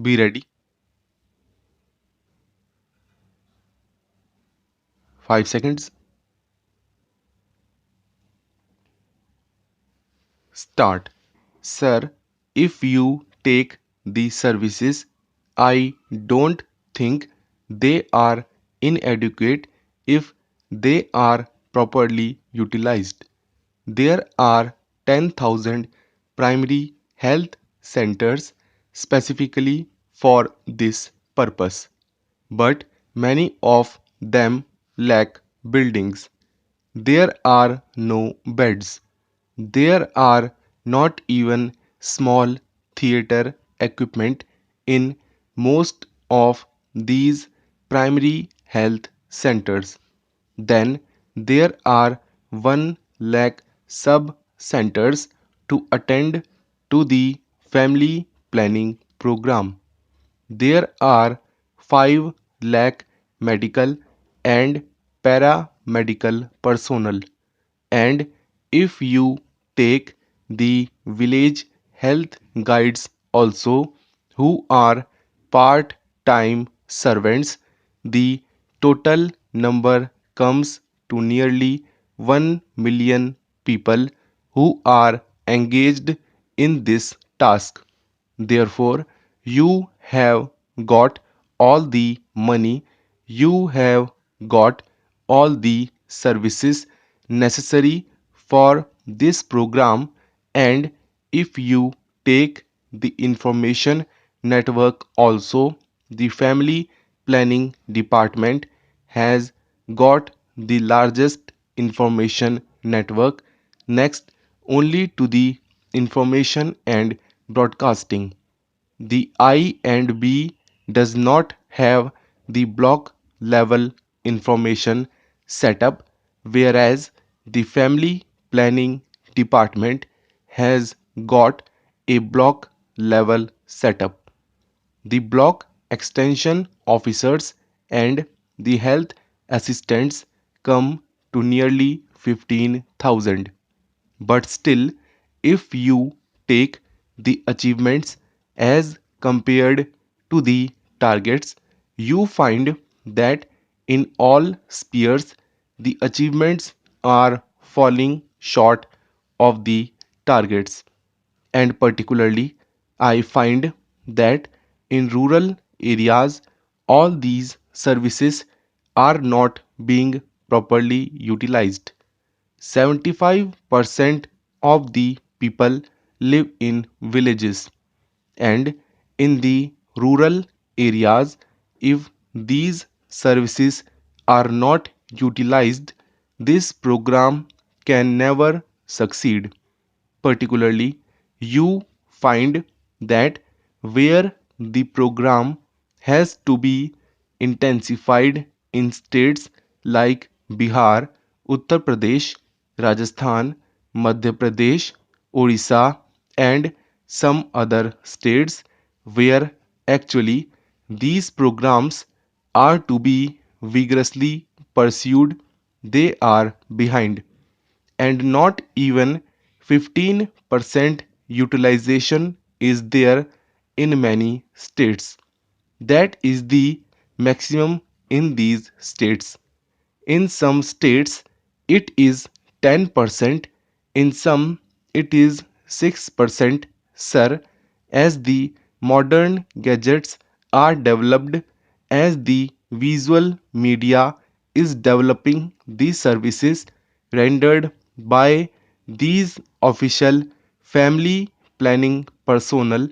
Be ready. 5 seconds. Start. Sir, if you take these services, I don't think they are inadequate if they are properly utilized. There are 10,000 primary health centers specifically for this purpose, but many of them lack buildings. There are no beds. There are not even small theater equipment in most of these primary health centers. Then there are 1 lakh sub centers to attend to the family planning program. There are 5 lakh medical and paramedical personnel, and if you take the village health guides also, who are part-time servants, the total number comes to nearly 1 million people who are engaged in this task. Therefore, you have got all the money, you have got all the services necessary for this program, and if you take the information network also, the family planning department has got the largest information network next only to the information and broadcasting. The I and B does not have the block level information setup, whereas the family planning department has got a block level setup. The block extension officers and the health assistants come to nearly 15,000. But still, if you take the achievements as compared to the targets, you find that in all spheres the achievements are falling short of the targets. And particularly, I find that in rural areas, all these services are not being properly utilized. 75% of the people live in villages, and in the rural areas, if these services are not utilized, this program can never succeed. Particularly, you find that where the program has to be intensified in states like Bihar, Uttar Pradesh, Rajasthan, Madhya Pradesh, Odisha, and some other states where actually these programs are to be vigorously pursued, they are behind, and not even 15% utilization is there in many states. That is the maximum in these states. In some states, it is 10%, in some, it is 6%. Sir, as the modern gadgets are developed, as the visual media is developing, these services rendered by these official family planning personnel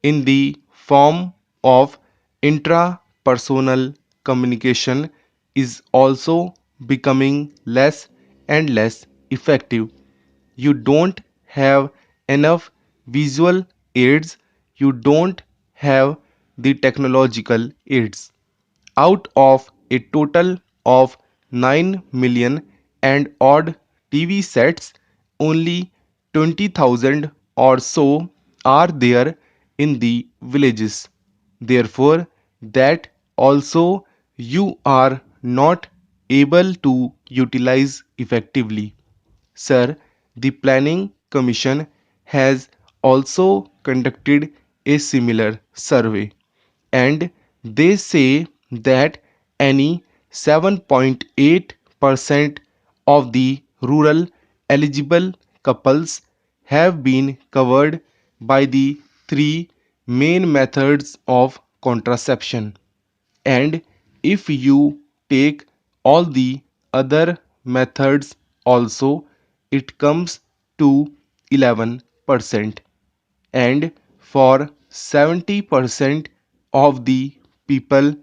in the form of intrapersonal communication is also becoming less and less effective. You don't have enough visual aids, you don't have the technological aids. Out of a total of 9 million and odd TV sets, only 20,000 or so are there in the villages. Therefore, that also you are not able to utilize effectively. Sir, the Planning Commission has also conducted a similar survey. and they say that any 7.8% of the rural eligible couples have been covered by the three main methods of contraception. And if you take all the other methods also, it comes to 11%. And for 70% of the people,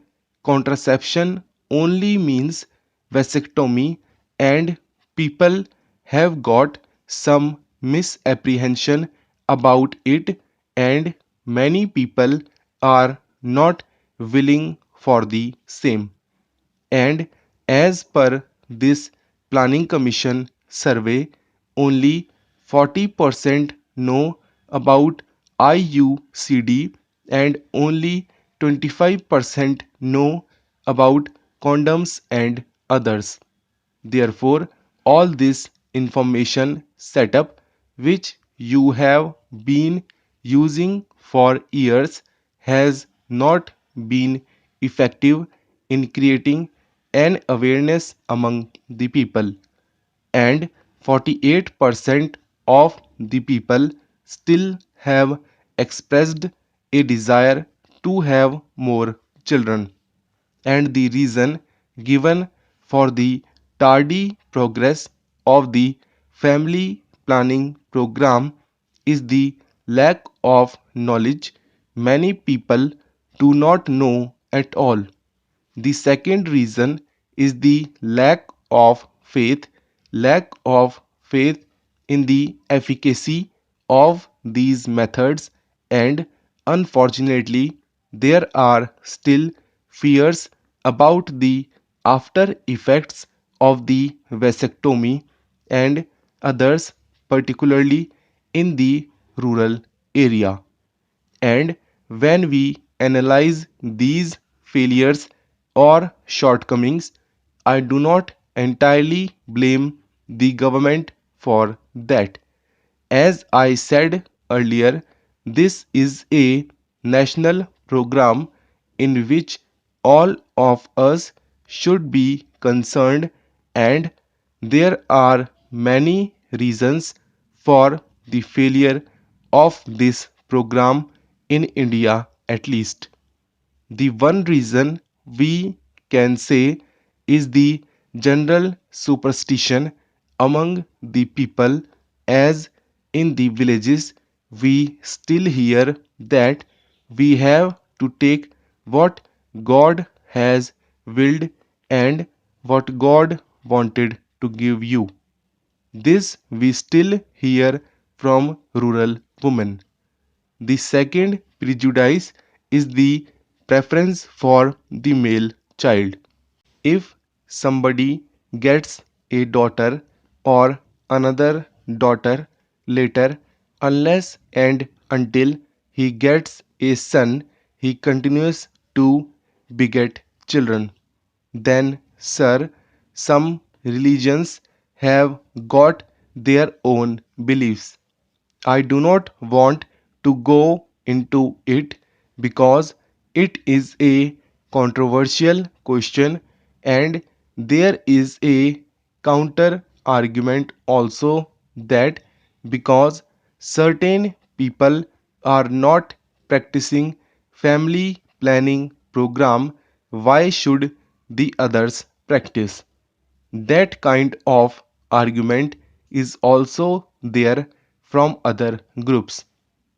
contraception only means vasectomy, and people have got some misapprehension about it, and many people are not willing for the same. And as per this Planning Commission survey, only 40% know about IUCD and only 25% know about condoms and others. Therefore, all this information setup which you have been using for years has not been effective in creating an awareness among the people, and 48% of the people still have expressed a desire to have more children, and the reason given for the tardy progress of the family planning program is the lack of knowledge. Many people do not know at all. The second reason is the lack of faith in the efficacy of these methods, and unfortunately, there are still fears about the after effects of the vasectomy and others, particularly in the rural area. And when we analyze these failures or shortcomings, I do not entirely blame the government for that. As I said earlier, this is a national program in which all of us should be concerned, and there are many reasons for the failure of this program in India at least. The one reason we can say is the general superstition among the people, as in the villages we still hear that we have to take what God has willed and what God wanted to give you. This we still hear from rural women. The second prejudice is the preference for the male child. If somebody gets a daughter or another daughter later, unless and until he gets a son, he continues to beget children. Then, sir, some religions have got their own beliefs. I do not want to go into it because it is a controversial question, and there is a counter argument also that because certain people are not practicing family planning program, why should the others practice? That kind of argument is also there from other groups.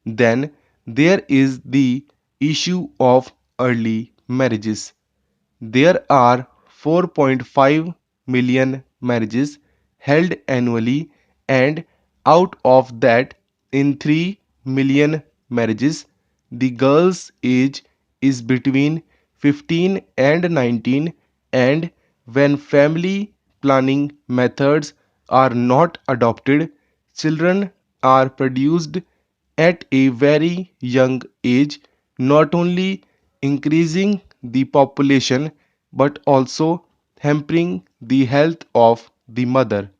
Then there is the issue of early marriages. There are 4.5 million marriages held annually, and out of that, in 3 million marriages, the girl's age is between 15 and 19, and when family planning methods are not adopted, children are produced at a very young age, not only increasing the population but also hampering the health of the mother.